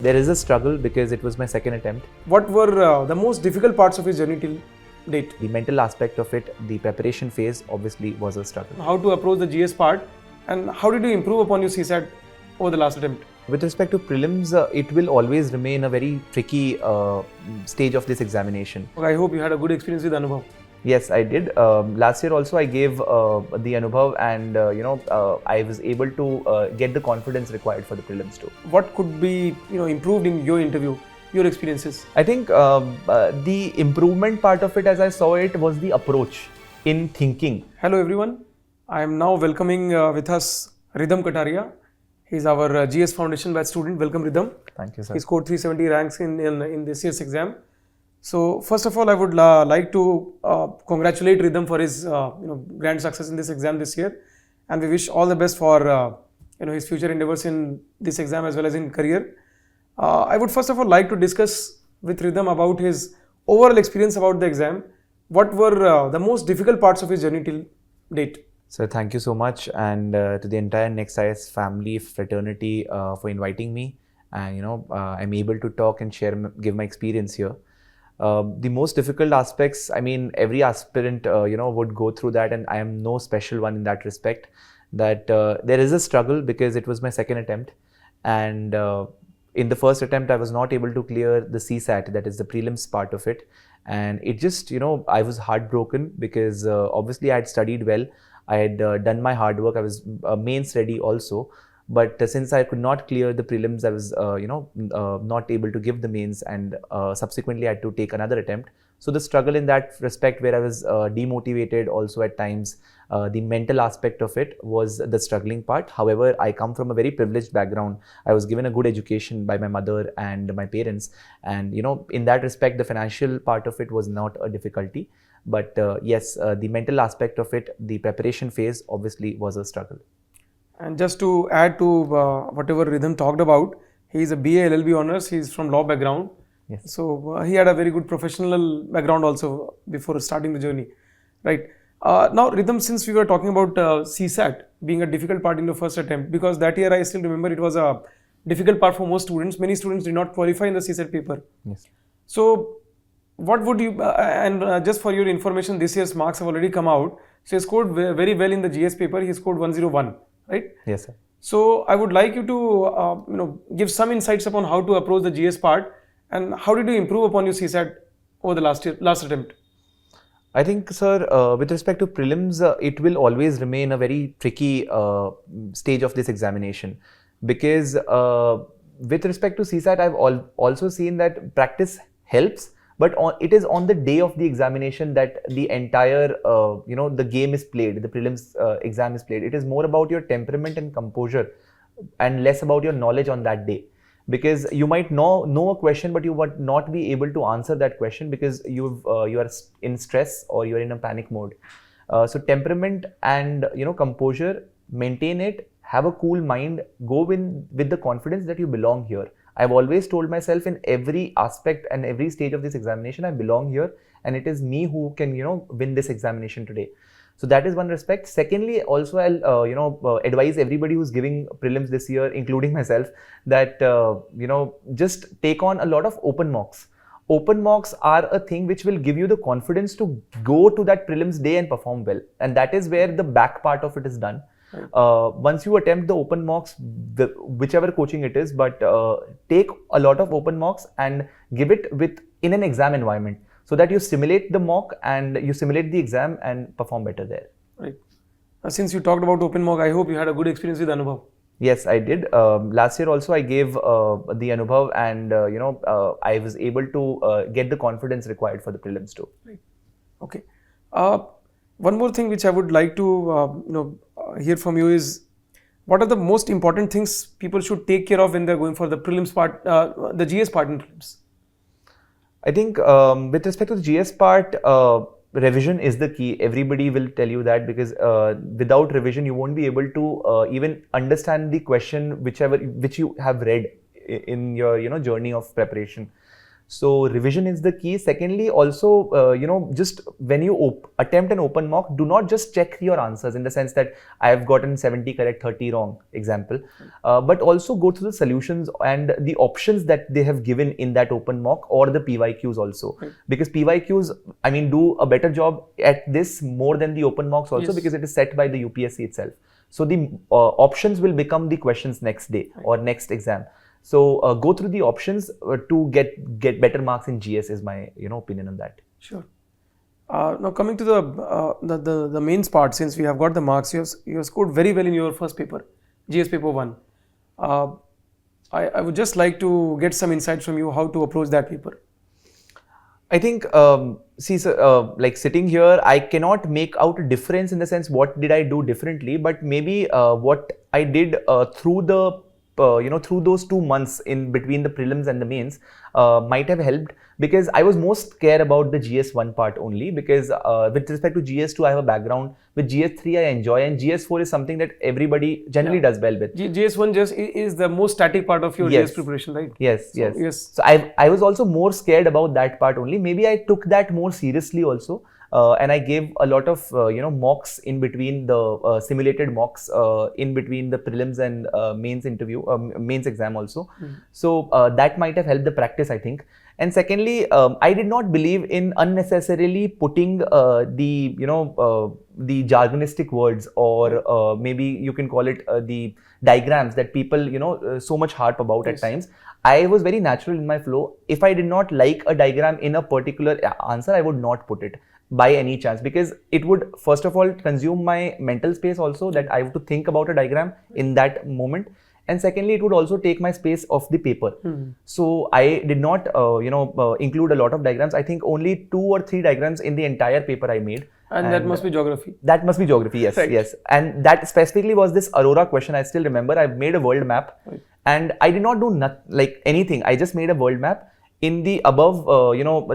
There is a struggle because it was my second attempt. What were the most difficult parts of his journey till date? The mental aspect of it, the preparation phase obviously was a struggle. How to approach the GS part, and how did you improve upon your CSAT over the last attempt? With respect to prelims, it will always remain a very tricky stage of this examination. I hope you had a good experience with Anubhav. Yes, I did. Last year also I gave the Anubhav, and I was able to get the confidence required for the prelims too. What could be improved in your interview, your experiences? I think the improvement part of it, as I saw it, was the approach in thinking. Hello everyone. I am now welcoming with us Ridham Kataria. He is our GS Foundation batch student. Welcome, Ridham. Thank you, sir. He scored 370 ranks in this year's exam. So first of all, I would like to congratulate Ridham for his grand success in this exam this year, and we wish all the best for his future endeavors in this exam as well as in career. I would first of all like to discuss with Ridham about his overall experience about the exam. What were the most difficult parts of his journey till date? So thank you so much, and to the entire Next IAS family, fraternity for inviting me, and I'm able to talk and give my experience here. The most difficult aspects, I mean, every aspirant would go through that, and I am no special one in that respect. That there is a struggle because it was my second attempt, and in the first attempt I was not able to clear the CSAT, that is the prelims part of it, and it just I was heartbroken because obviously I had studied well. I had done my hard work. I was mains ready also, but since I could not clear the prelims, I was not able to give the mains, and subsequently I had to take another attempt. So the struggle in that respect, where I was demotivated also at times, the mental aspect of it was the struggling part. However, I come from a very privileged background. I was given a good education by my mother and my parents, and in that respect, the financial part of it was not a difficulty. But yes, the mental aspect of it, the preparation phase obviously was a struggle. And just to add to whatever Ridham talked about, he is a BA LLB honors. He is from law background. Yes. So he had a very good professional background also before starting the journey, right? Now Ridham, since we were talking about CSAT being a difficult part in the first attempt, because that year I still remember it was a difficult part for most students. Many students did not qualify in the CSAT paper. Yes. So what would you, just for your information, this year's marks have already come out. So he scored very well in the GS paper. He scored 101, right? Yes, sir. So I would like you to give some insights upon how to approach the GS part, and how did you improve upon your CSAT over the last attempt? I think, sir, with respect to prelims, it will always remain a very tricky stage of this examination, because with respect to CSAT, I've also seen that practice helps, but it is on the day of the examination that the entire the game is played, the prelims exam is played. It is more about your temperament and composure, and less about your knowledge on that day. Because you might know a question, but you would not be able to answer that question because you are in stress or you are in a panic mode. So temperament and composure, maintain it, have a cool mind, go with the confidence that you belong here. I've always told myself in every aspect and every stage of this examination, I belong here, and it is me who can win this examination today. So that is one respect. Secondly, also I'll advise everybody who's giving prelims this year, including myself, that just take on a lot of open mocks. Open mocks are a thing which will give you the confidence to go to that prelims day and perform well, and that is where the back part of it is done. Right. Once you attempt the open mocks, whichever coaching it is, but take a lot of open mocks and give it in an exam environment, so that you simulate the mock and you simulate the exam and perform better there. Right. Since you talked about open mock, I hope you had a good experience with Anubhav. Yes, I did. Last year also I gave the Anubhav, and I was able to get the confidence required for the prelims too. Right. Okay. One more thing which I would like to hear from you is, what are the most important things people should take care of when they're going for the prelims part, the GS part in prelims? I think with respect to the GS part, revision is the key. Everybody will tell you that, because without revision you won't be able to even understand the question which you have read in your journey of preparation. So revision is the key. Secondly, also, just when you attempt an open mock, do not just check your answers in the sense that I have gotten 70 correct, 30 wrong, example, but also go through the solutions and the options that they have given in that open mock or the PYQs also. Because PYQs, I mean, do a better job at this more than the open mocks also, because it is set by the UPSC itself. So the options will become the questions next day or next exam. So go through the options to get better marks in GS is my opinion on that. Sure. Now coming to the mains part, since we have got the marks, you have scored very well in your first paper, GS paper 1. I would just like to get some insights from you how to approach that paper. I think, like sitting here, I cannot make out a difference in the sense what did I do differently, but maybe what I did through the through those 2 months in between the prelims and the mains might have helped, because I was most scared about the GS1 part only, because with respect to GS2 I have a background. With GS3 I enjoy, and GS4 is something that everybody generally does well with. GS1 just is the most static part of your GS preparation, right? Yes. So I was also more scared about that part only. Maybe I took that more seriously also. And I gave a lot of mocks in between the simulated mocks in between the prelims and mains exam also. So that might have helped the practice, I think. And secondly, I did not believe in unnecessarily putting the jargonistic words, or maybe you can call it the diagrams that people so much harp about at times. I was very natural in my flow. If I did not like a diagram in a particular answer, I would not put it by any chance, because it would first of all consume my mental space also, that I have to think about a diagram in that moment, and secondly it would also take my space off the paper. So I did not include a lot of diagrams. I think only 2 or 3 diagrams in the entire paper I made. And that must be geography. That must be geography, yes. Right. Yes. And that specifically was this Aurora question. I still remember I made a world map, and I did not do anything. I just made a world map. In the above,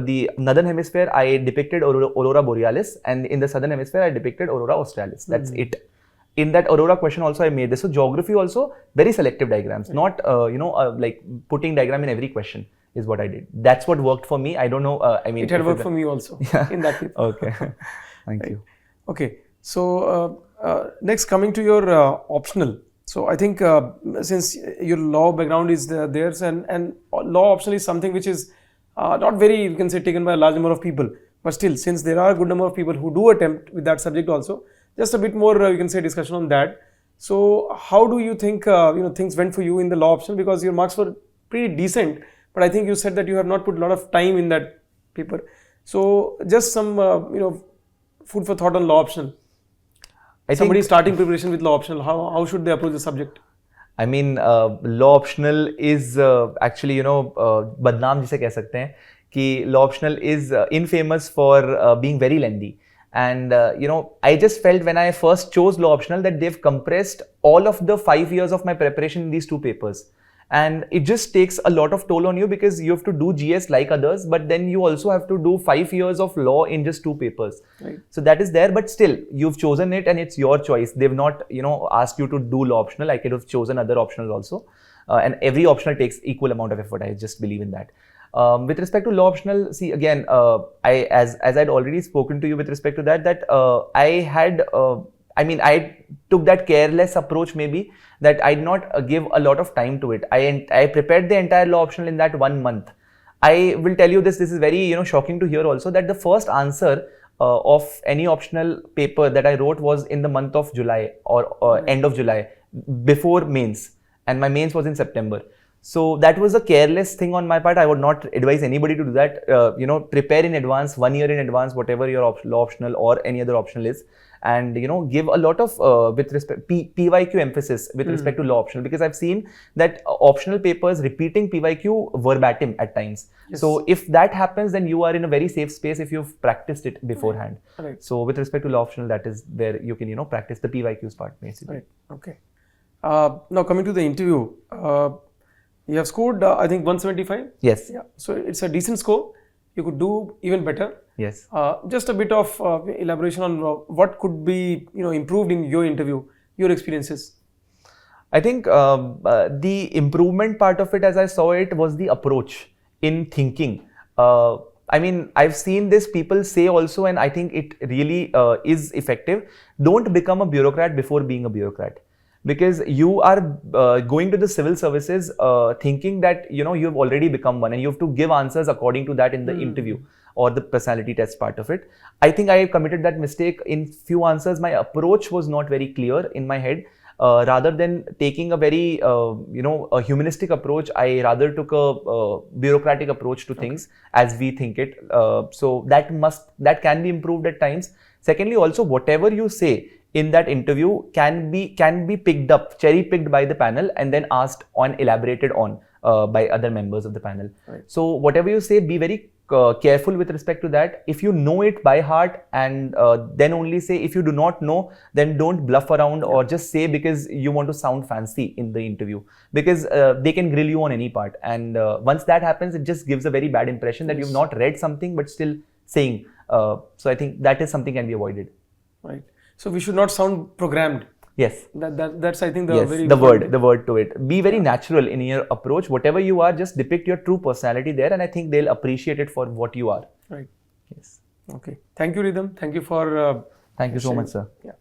the northern hemisphere, I depicted Aurora Borealis, and in the southern hemisphere, I depicted Aurora Australis. That's it. In that Aurora question also, I made this. So geography also, very selective diagrams, not like putting diagram in every question is what I did. That's what worked for me. I don't know. I mean, it had worked for me also in that paper. Okay, thank you. Okay, so next coming to your optional. So I think since your law background is there, and law optional is something which is not very, you can say, taken by a large number of people, but still, since there are a good number of people who do attempt with that subject also, just a bit more you can say discussion on that. So how do you think things went for you in the law optional, because your marks were pretty decent, but I think you said that you have not put a lot of time in that paper. So just some food for thought on law optional. Somebody starting preparation with law optional, how should they approach the subject? I mean, law optional is actually, badnaam जिसे कह सकते हैं कि law optional is infamous for being very lengthy. And, I just felt when I first chose law optional that they've compressed all of the 5 years of my preparation in these 2 papers. And it just takes a lot of toll on you, because you have to do GS like others, but then you also have to do 5 years of law in just 2 papers. Right. So that is there, but still you've chosen it and it's your choice. They've not, asked you to do law optional. I could have chosen other optionals also. And every optional takes equal amount of effort. I just believe in that. With respect to law optional, see again, as I'd already spoken to you with respect to that I took that careless approach maybe, that I did not give a lot of time to it. I prepared the entire law optional in that 1 month. I will tell you this is very shocking to hear also, that the first answer of any optional paper that I wrote was in the month of July or end of July, before mains, and my mains was in September. So that was a careless thing on my part. I would not advise anybody to do that. Prepare in advance, 1 year in advance, whatever your law optional or any other optional is, and give a lot of with respect PYQ emphasis with respect to law optional, because I've seen that optional papers repeating PYQ verbatim at times. Yes. So if that happens, then you are in a very safe space if you've practiced it beforehand. Right. So with respect to law optional, that is where you can practice the PYQs part basically. Right. Okay. Now coming to the interview. You have scored, I think, 175. Yes. Yeah. So it's a decent score. You could do even better. Yes. Just a bit of elaboration on what could be, improved in your interview, your experiences. I think the improvement part of it, as I saw it, was the approach in thinking. I mean, I've seen this people say also, and I think it really is effective. Don't become a bureaucrat before being a bureaucrat, because you are going to the civil services thinking that you've already become one, and you have to give answers according to that in the interview or the personality test part of it. I think I committed that mistake in few answers. My approach was not very clear in my head. Rather than taking a very a humanistic approach, I rather took a bureaucratic approach to things as we think it. So that can be improved at times. Secondly, also whatever you say in that interview can be picked up, cherry picked by the panel, and then asked on, elaborated on by other members of the panel. Right. So whatever you say, be very careful with respect to that. If you know it by heart, and then only say. If you do not know, then don't bluff around or just say because you want to sound fancy in the interview, because they can grill you on any part, and once that happens, it just gives a very bad impression that you've not read something but still saying. So I think that is something can be avoided. Right. So we should not sound programmed. Yes. That's I think the yes, very the word to it. Be very natural in your approach. Whatever you are, just depict your true personality there, and I think they'll appreciate it for what you are. Right. Yes. Okay. Thank you, Rhythm. Thank you for. Thank you so much, sir. Yeah.